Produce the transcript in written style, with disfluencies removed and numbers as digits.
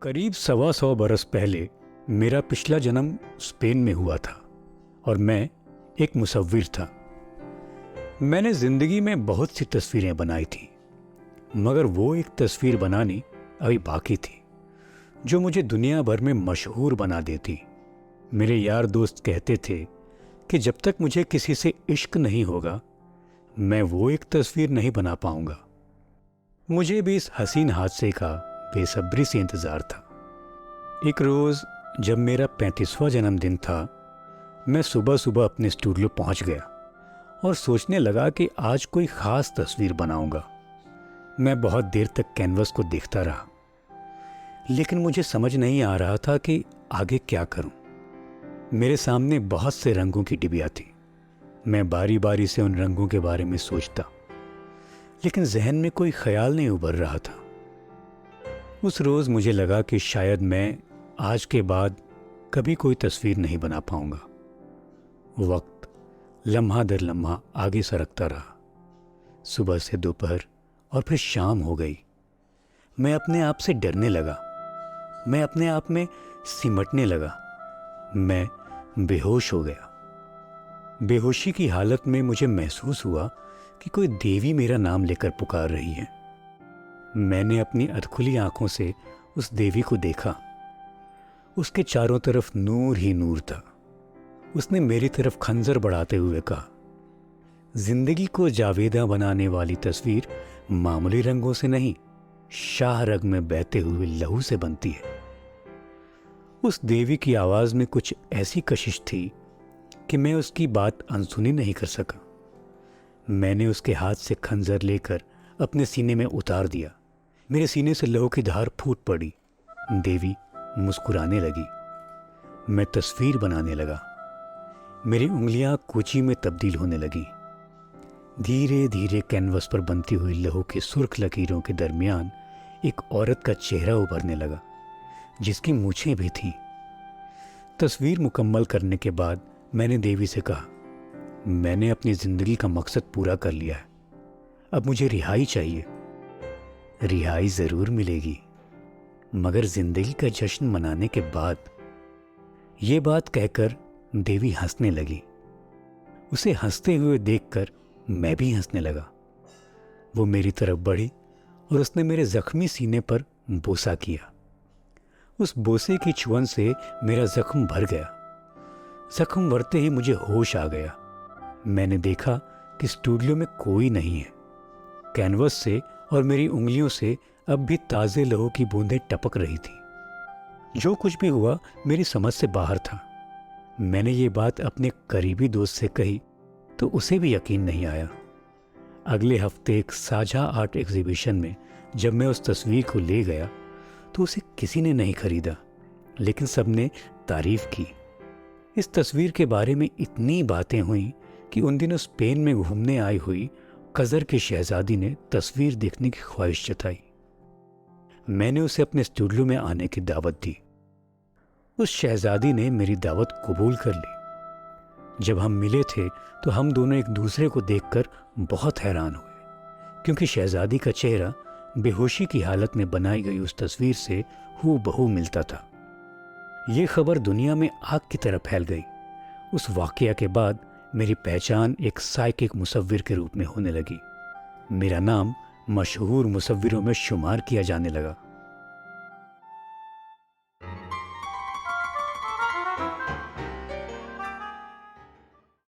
करीब 125 बरस पहले मेरा पिछला जन्म स्पेन में हुआ था और मैं एक मुसव्विर था। मैंने ज़िंदगी में बहुत सी तस्वीरें बनाई थी, मगर वो एक तस्वीर बनानी अभी बाकी थी जो मुझे दुनिया भर में मशहूर बना देती। मेरे यार दोस्त कहते थे कि जब तक मुझे किसी से इश्क नहीं होगा मैं वो एक तस्वीर नहीं बना पाऊंगा। मुझे भी इस हसीन हादसे का बेसब्री से इंतज़ार था। एक रोज़ जब मेरा 35वां जन्मदिन था, मैं सुबह सुबह अपने स्टूडियो पहुंच गया और सोचने लगा कि आज कोई ख़ास तस्वीर बनाऊंगा। मैं बहुत देर तक कैनवस को देखता रहा, लेकिन मुझे समझ नहीं आ रहा था कि आगे क्या करूं। मेरे सामने बहुत से रंगों की डिबिया थी। मैं बारी बारी से उन रंगों के बारे में सोचता, लेकिन जहन में कोई ख्याल नहीं उभर रहा था। उस रोज़ मुझे लगा कि शायद मैं आज के बाद कभी कोई तस्वीर नहीं बना पाऊंगा। वक्त लम्हा दर लम्हा आगे सरकता रहा। सुबह से दोपहर और फिर शाम हो गई। मैं अपने आप से डरने लगा। मैं अपने आप में सिमटने लगा। मैं बेहोश हो गया। बेहोशी की हालत में मुझे महसूस हुआ कि कोई देवी मेरा नाम लेकर पुकार रही है। मैंने अपनी अधखुली आंखों से उस देवी को देखा। उसके चारों तरफ नूर ही नूर था। उसने मेरी तरफ खंजर बढ़ाते हुए कहा, जिंदगी को जावेदा बनाने वाली तस्वीर मामूली रंगों से नहीं, शाह रग में बहते हुए लहू से बनती है। उस देवी की आवाज में कुछ ऐसी कशिश थी कि मैं उसकी बात अनसुनी नहीं कर सका। मैंने उसके हाथ से खंजर लेकर अपने सीने में उतार दिया। मेरे सीने से लहू की धार फूट पड़ी। देवी मुस्कुराने लगी। मैं तस्वीर बनाने लगा। मेरी उंगलियां कूची में तब्दील होने लगी। धीरे धीरे कैनवस पर बनती हुई लहू की सुर्ख लकीरों के दरमियान एक औरत का चेहरा उभरने लगा, जिसकी मूछें भी थीं। तस्वीर मुकम्मल करने के बाद मैंने देवी से कहा, मैंने अपनी जिंदगी का मकसद पूरा कर लिया है। अब मुझे रिहाई चाहिए। रिहाई जरूर मिलेगी, मगर जिंदगी का जश्न मनाने के बाद। ये बात कहकर देवी हंसने लगी। उसे हंसते हुए देखकर मैं भी हंसने लगा। वो मेरी तरफ बढ़ी और उसने मेरे जख्मी सीने पर बोसा किया। उस बोसे की छुअन से मेरा जख्म भर गया। जख्म भरते ही मुझे होश आ गया। मैंने देखा कि स्टूडियो में कोई नहीं है। कैनवस से और मेरी उंगलियों से अब भी ताज़े लहू की बूंदें टपक रही थी। जो कुछ भी हुआ मेरी समझ से बाहर था। मैंने ये बात अपने करीबी दोस्त से कही तो उसे भी यकीन नहीं आया। अगले हफ्ते एक साझा आर्ट एग्जीबिशन में जब मैं उस तस्वीर को ले गया तो उसे किसी ने नहीं खरीदा, लेकिन सबने तारीफ की। इस तस्वीर के बारे में इतनी बातें हुई कि उन दिनों स्पेन में घूमने आई हुई कज़र की शहजादी ने तस्वीर देखने की ख्वाहिश जताई। मैंने उसे अपने स्टूडियो में आने की दावत दी। उस शहजादी ने मेरी दावत कबूल कर ली। जब हम मिले थे तो हम दोनों एक दूसरे को देखकर बहुत हैरान हुए, क्योंकि शहजादी का चेहरा बेहोशी की हालत में बनाई गई उस तस्वीर से हूबहू मिलता था। ये खबर दुनिया में आग की तरह फैल गई। उस वाकया के बाद मेरी पहचान एक साइकिक मुसव्विर के रूप में होने लगी। मेरा नाम मशहूर मुसव्विरों में शुमार किया जाने लगा।